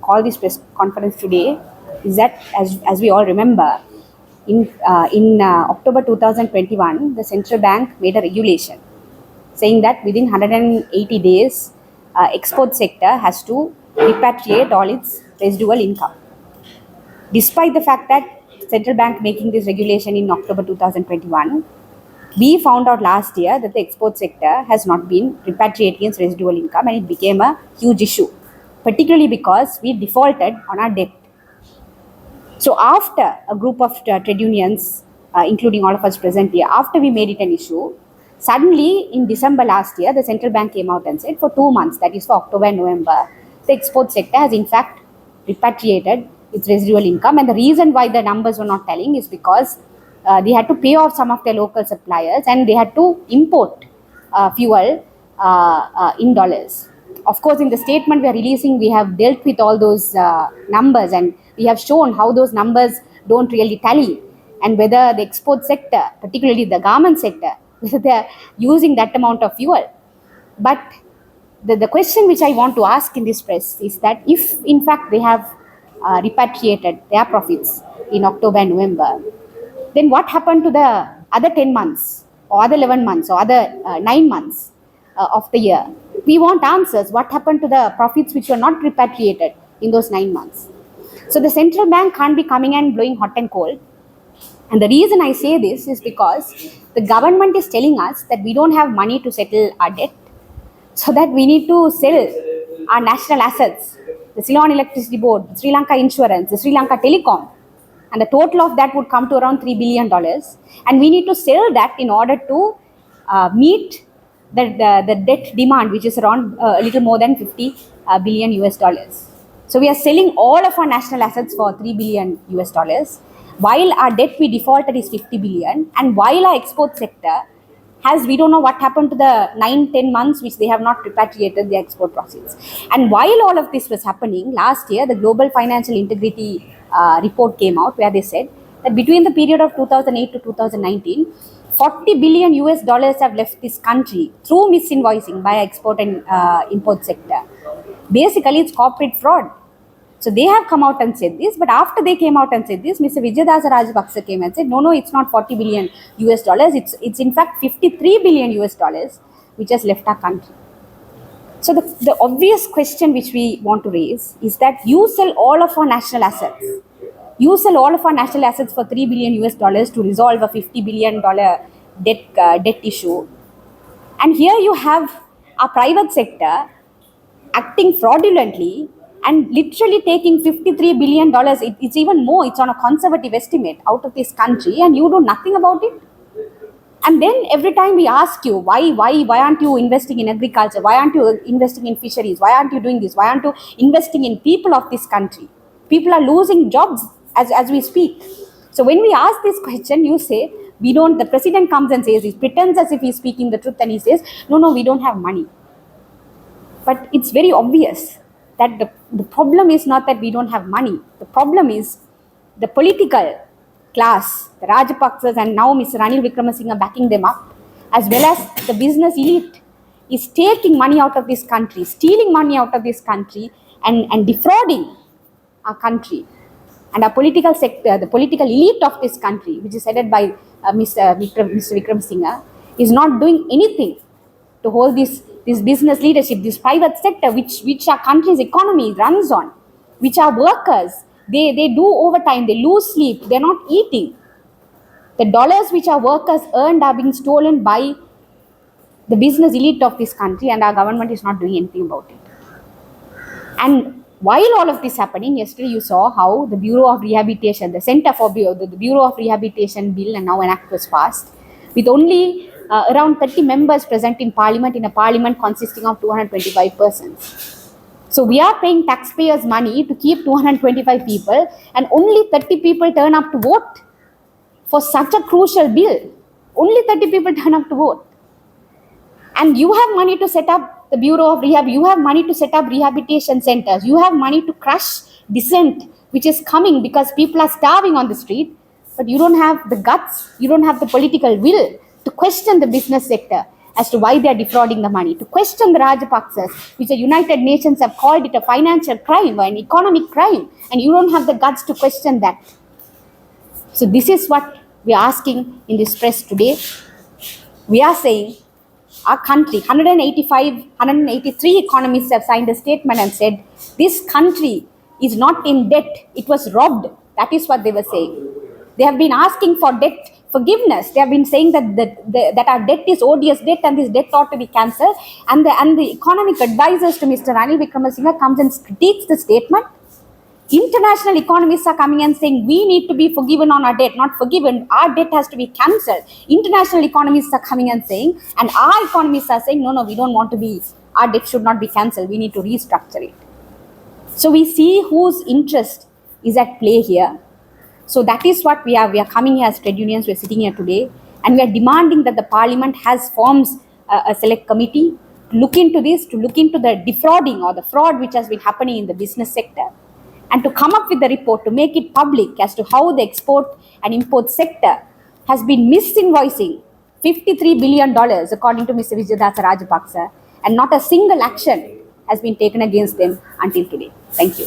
call this press conference today is that, as we all remember, in October 2021, the central bank made a regulation saying that within 180 days, export sector has to repatriate all its residual income. Despite the fact that central bank making this regulation in October 2021, we found out last year that the export sector has not been repatriating its residual income, and it became a huge issue, particularly because we defaulted on our debt. So after a group of trade unions, including all of us present here, after we made it an issue, suddenly in December last year, the central bank came out and said for 2 months, that is for October and November, the export sector has in fact repatriated its residual income. And the reason why the numbers were not telling is because they had to pay off some of their local suppliers and they had to import fuel in dollars. Of course, in the statement we are releasing, we have dealt with all those numbers, and we have shown how those numbers don't really tally, and whether the export sector, particularly the garment sector, whether they are using that amount of fuel. But the question which I want to ask in this press is that if in fact they have repatriated their profits in October and November, then what happened to the other 10 months or other 11 months or other 9 months of the year? We want answers. What happened to the profits which were not repatriated in those 9 months? So the central bank can't be coming and blowing hot and cold. And the reason I say this is because the government is telling us that we don't have money to settle our debt, so that we need to sell our national assets, the Ceylon Electricity Board, the Sri Lanka Insurance, the Sri Lanka Telecom, and the total of that would come to around $3 billion. And we need to sell that in order to meet the debt demand, which is around a little more than 50 billion US dollars. So we are selling all of our national assets for $3 billion US dollars, while our debt we defaulted is 50 billion, and while our export sector has, we don't know what happened to the 9-10 months which they have not repatriated their export profits. And while all of this was happening, last year the Global Financial Integrity report came out, where they said that between the period of 2008 to 2019, 40 billion US dollars have left this country through misinvoicing by export and import sector. Basically, it's corporate fraud. So they have come out and said this, but after they came out and said this, Mr. Vijayadasa Rajapaksa came and said, no, it's not 40 billion US dollars, it's in fact 53 billion US dollars which has left our country. So the obvious question which we want to raise is that you sell all of our national assets. You sell all of our national assets for $3 billion US dollars to resolve a $50 billion debt issue. And here you have a private sector acting fraudulently and literally taking $53 billion, it's even more, it's on a conservative estimate, out of this country, and you do nothing about it. And then every time we ask you, why aren't you investing in agriculture? Why aren't you investing in fisheries? Why aren't you doing this? Why aren't you investing in people of this country? People are losing jobs as we speak. So when we ask this question, you say, we don't, the president comes and says, he pretends as if he's speaking the truth, and he says, no, we don't have money. But it's very obvious that the problem is not that we don't have money. The problem is the political class, the Rajapaksas, and now Mr. Ranil Wickremesinghe backing them up, as well as the business elite, is taking money out of this country, stealing money out of this country, and defrauding our country. And our political sector, the political elite of this country, which is headed by Mr. Wickremesinghe, is not doing anything to hold this business leadership, this private sector, which our country's economy runs on, which our workers, they do overtime, they lose sleep, they're not eating. The dollars which our workers earned are being stolen by the business elite of this country, and our government is not doing anything about it. And while all of this happening, yesterday you saw how the Bureau of Rehabilitation, the Center for the Bureau of Rehabilitation bill, and now an act was passed, with only around 30 members present in parliament, in a parliament consisting of 225 persons. So we are paying taxpayers' money to keep 225 people, and only 30 people turn up to vote for such a crucial bill. Only 30 people turn up to vote. And you have money to set up the Bureau of Rehab, you have money to set up rehabilitation centers, you have money to crush dissent, which is coming because people are starving on the street, but you don't have the guts, you don't have the political will to question the business sector as to why they are defrauding the money, to question the Rajapaksas, which the United Nations have called it a financial crime, an economic crime, and you don't have the guts to question that. So this is what we are asking in this press today. We are saying our country, 183 economists have signed a statement and said, this country is not in debt, it was robbed. That is what they were saying. They have been asking for debt forgiveness. They have been saying that our debt is odious debt and this debt ought to be cancelled. And the economic advisors to Mr. Ranil Wickremesinghe comes and critiques the statement. International economists are coming and saying we need to be forgiven on our debt, not forgiven, our debt has to be cancelled. International economists are coming and saying, and our economists are saying, no, we don't want to be, our debt should not be cancelled, we need to restructure it. So we see whose interest is at play here. So that is what we are coming here as trade unions, we are sitting here today, and we are demanding that the parliament forms a select committee to look into this, to look into the defrauding or the fraud which has been happening in the business sector, and to come up with the report, to make it public as to how the export and import sector has been misinvoicing $53 billion according to Mr. Vijayadasa Rajapaksa, and not a single action has been taken against them until today. Thank you.